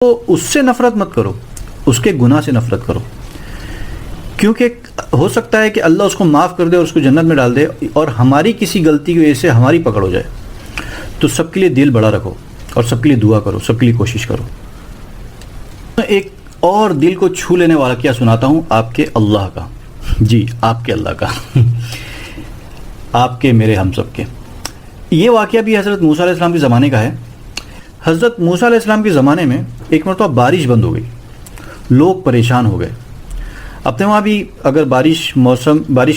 تو اس سے نفرت مت کرو، اس کے گناہ سے نفرت کرو، کیونکہ ہو سکتا ہے کہ اللہ اس کو معاف کر دے اور اس کو جنت میں ڈال دے، اور ہماری کسی غلطی کی وجہ سے ہماری پکڑ ہو جائے۔ تو سب کے لیے دل بڑا رکھو اور سب کے لیے دعا کرو، سب کے لیے کوشش کرو۔ ایک اور دل کو چھو لینے والا کیا سناتا ہوں آپ کے اللہ کا، جی آپ کے اللہ کا، آپ کے میرے ہم سب کے۔ یہ واقعہ بھی حضرت موسیٰ علیہ السلام کے زمانے کا ہے۔ حضرت موسیٰ علیہ السلام کے زمانے میں ایک مرتبہ بارش بند ہو گئی، لوگ پریشان ہو گئے۔ اپنے وہاں بھی اگر بارش کے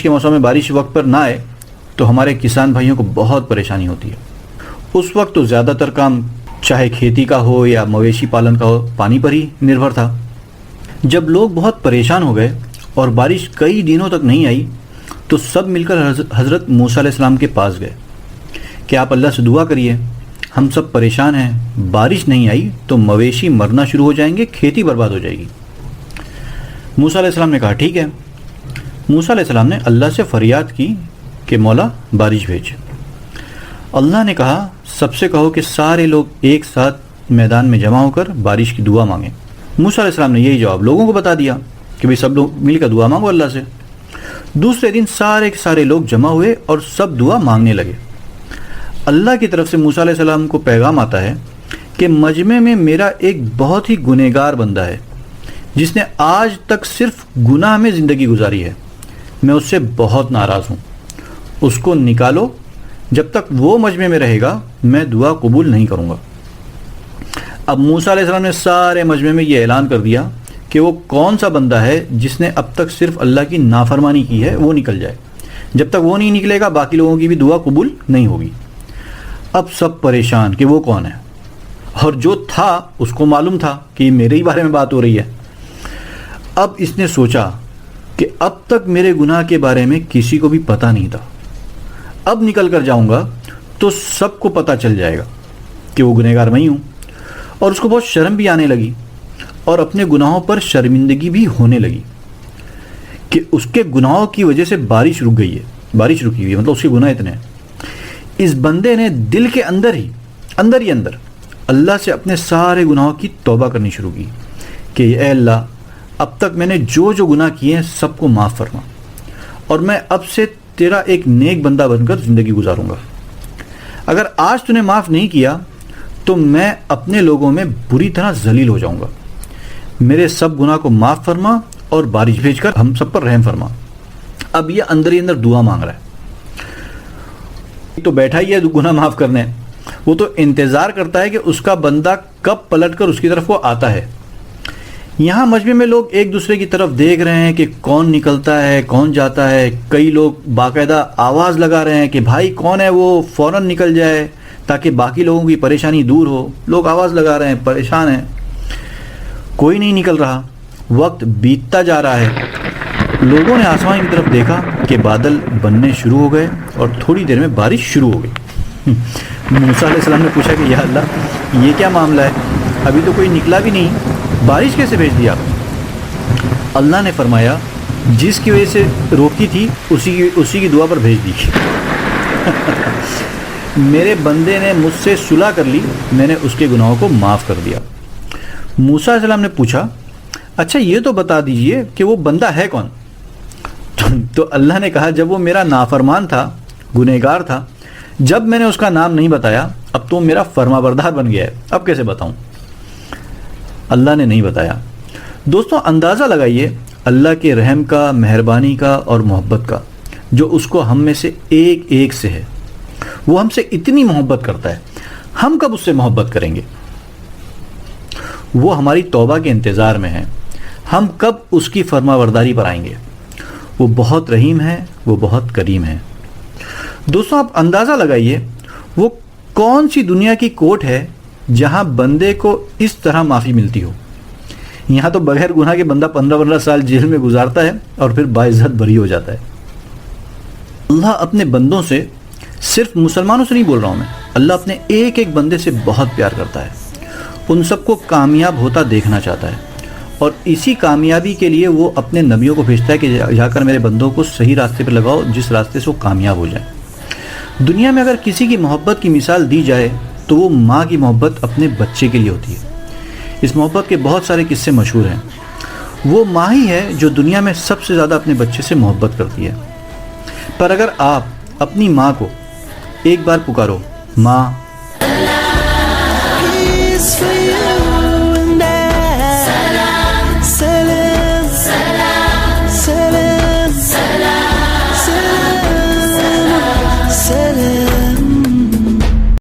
موسم میں بارش وقت پر نہ آئے تو ہمارے کسان بھائیوں کو بہت پریشانی ہوتی ہے۔ اس وقت تو زیادہ تر کام چاہے کھیتی کا ہو یا مویشی پالن کا ہو، پانی پر ہی نربھر تھا۔ جب لوگ بہت پریشان ہو گئے اور بارش کئی دنوں تک نہیں آئی تو سب مل کر حضرت موسیٰ علیہ السلام کے پاس گئے کہ آپ اللہ سے دعا کریے، ہم سب پریشان ہیں، بارش نہیں آئی تو مویشی مرنا شروع ہو جائیں گے، کھیتی برباد ہو جائے گی۔ موسیٰ علیہ السلام نے کہا ٹھیک ہے۔ موسیٰ علیہ السلام نے اللہ سے فریاد کی کہ مولا بارش بھیج۔ اللہ نے کہا سب سے کہو کہ سارے لوگ ایک ساتھ میدان میں جمع ہو کر بارش کی دعا مانگیں۔ موسیٰ علیہ السلام نے یہی جواب لوگوں کو بتا دیا کہ بھئی سب لوگ مل کر دعا مانگو اللہ سے۔ دوسرے دن سارے کے سارے لوگ جمع ہوئے اور سب دعا مانگنے لگے۔ اللہ کی طرف سے موسیٰ علیہ السلام کو پیغام آتا ہے کہ مجمع میں میرا ایک بہت ہی گنہگار بندہ ہے جس نے آج تک صرف گناہ میں زندگی گزاری ہے، میں اس سے بہت ناراض ہوں، اس کو نکالو، جب تک وہ مجمع میں رہے گا میں دعا قبول نہیں کروں گا۔ اب موسیٰ علیہ السلام نے سارے مجمع میں یہ اعلان کر دیا کہ وہ کون سا بندہ ہے جس نے اب تک صرف اللہ کی نافرمانی کی ہے، وہ نکل جائے، جب تک وہ نہیں نکلے گا باقی لوگوں کی بھی دعا قبول نہیں ہوگی۔ اب سب پریشان کہ وہ کون ہے، اور جو تھا اس کو معلوم تھا کہ میرے ہی بارے میں بات ہو رہی ہے۔ اب اس نے سوچا کہ اب تک میرے گناہ کے بارے میں کسی کو بھی پتہ نہیں تھا، اب نکل کر جاؤں گا تو سب کو پتہ چل جائے گا کہ وہ گنہگار میں ہی ہوں، اور اس کو بہت شرم بھی آنے لگی اور اپنے گناہوں پر شرمندگی بھی ہونے لگی کہ اس کے گناہوں کی وجہ سے بارش رک گئی ہے، بارش رکی ہوئی ہے، مطلب اس کے گناہ اتنے ہیں۔ اس بندے نے دل کے اندر ہی اللہ سے اپنے سارے گناہوں کی توبہ کرنی شروع کی کہ اے اللہ اب تک میں نے جو جو گناہ کیے ہیں سب کو معاف فرما، اور میں اب سے تیرا ایک نیک بندہ بن کر زندگی گزاروں گا۔ اگر آج تو نے معاف نہیں کیا تو میں اپنے لوگوں میں بری طرح ذلیل ہو جاؤں گا، میرے سب گناہ کو معاف فرما اور بارش بھیج کر ہم سب پر رحم فرما۔ اب یہ اندر ہی اندر دعا مانگ رہا ہے، تو بیٹھا ہی ہے گناہ معاف کرنے، وہ تو انتظار کرتا ہے کہ اس کا بندہ کب پلٹ کر اس کی طرف وہ آتا ہے۔ یہاں مجمع میں لوگ ایک دوسرے کی طرف دیکھ رہے ہیں کہ کون نکلتا ہے کون جاتا ہے، کئی لوگ باقاعدہ آواز لگا رہے ہیں کہ بھائی کون ہے وہ فوراً نکل جائے تاکہ باقی لوگوں کی پریشانی دور ہو۔ لوگ آواز لگا رہے ہیں، پریشان ہیں، کوئی نہیں نکل رہا۔ وقت بیتتا جا رہا ہے، لوگوں نے آسمان کی طرف دیکھا کہ بادل بننے شروع ہو گئے اور تھوڑی دیر میں بارش شروع ہو گئی۔ موسیٰ علیہ السلام نے پوچھا کہ یا اللہ یہ کیا معاملہ ہے، ابھی تو کوئی نکلا بھی نہیں، بارش کیسے بھیج دیا؟ اللہ نے فرمایا جس کی وجہ سے روکی تھی اسی کی دعا پر بھیج دی۔ میرے بندے نے مجھ سے صلح کر لی، میں نے اس کے گناہوں کو معاف کر دیا۔ موسیٰ علیہ السلام نے پوچھا اچھا یہ تو بتا دیجئے کہ وہ بندہ ہے کون؟ تو اللہ نے کہا جب وہ میرا نافرمان تھا، گنہگار تھا، جب میں نے اس کا نام نہیں بتایا، اب تو میرا فرما بردار بن گیا ہے، اب کیسے بتاؤں؟ اللہ نے نہیں بتایا۔ دوستوں اندازہ لگائیے اللہ کے رحم کا، مہربانی کا اور محبت کا، جو اس کو ہم میں سے ایک ایک سے ہے۔ وہ ہم سے اتنی محبت کرتا ہے، ہم کب اس سے محبت کریں گے؟ وہ ہماری توبہ کے انتظار میں ہے، ہم کب اس کی فرما برداری پر آئیں گے؟ وہ بہت رحیم ہے، وہ بہت کریم ہے۔ دوستوں آپ اندازہ لگائیے وہ کون سی دنیا کی کورٹ ہے جہاں بندے کو اس طرح معافی ملتی ہو؟ یہاں تو بغیر گناہ کے بندہ 15 سال جیل میں گزارتا ہے اور پھر باعزت بری ہو جاتا ہے۔ اللہ اپنے بندوں سے، صرف مسلمانوں سے نہیں بول رہا ہوں میں، اللہ اپنے ایک ایک بندے سے بہت پیار کرتا ہے، ان سب کو کامیاب ہوتا دیکھنا چاہتا ہے، اور اسی کامیابی کے لیے وہ اپنے نبیوں کو بھیجتا ہے کہ جا کر میرے بندوں کو صحیح راستے پر لگاؤ جس راستے سے وہ کامیاب ہو جائیں۔ دنیا میں اگر کسی کی محبت کی مثال دی جائے تو وہ ماں کی محبت اپنے بچے کے لیے ہوتی ہے۔ اس محبت کے بہت سارے قصے مشہور ہیں. وہ ماں ہی ہے جو دنیا میں سب سے زیادہ اپنے بچے سے محبت کرتی ہے. پر اگر آپ اپنی ماں کو ایک بار پکارو، ماں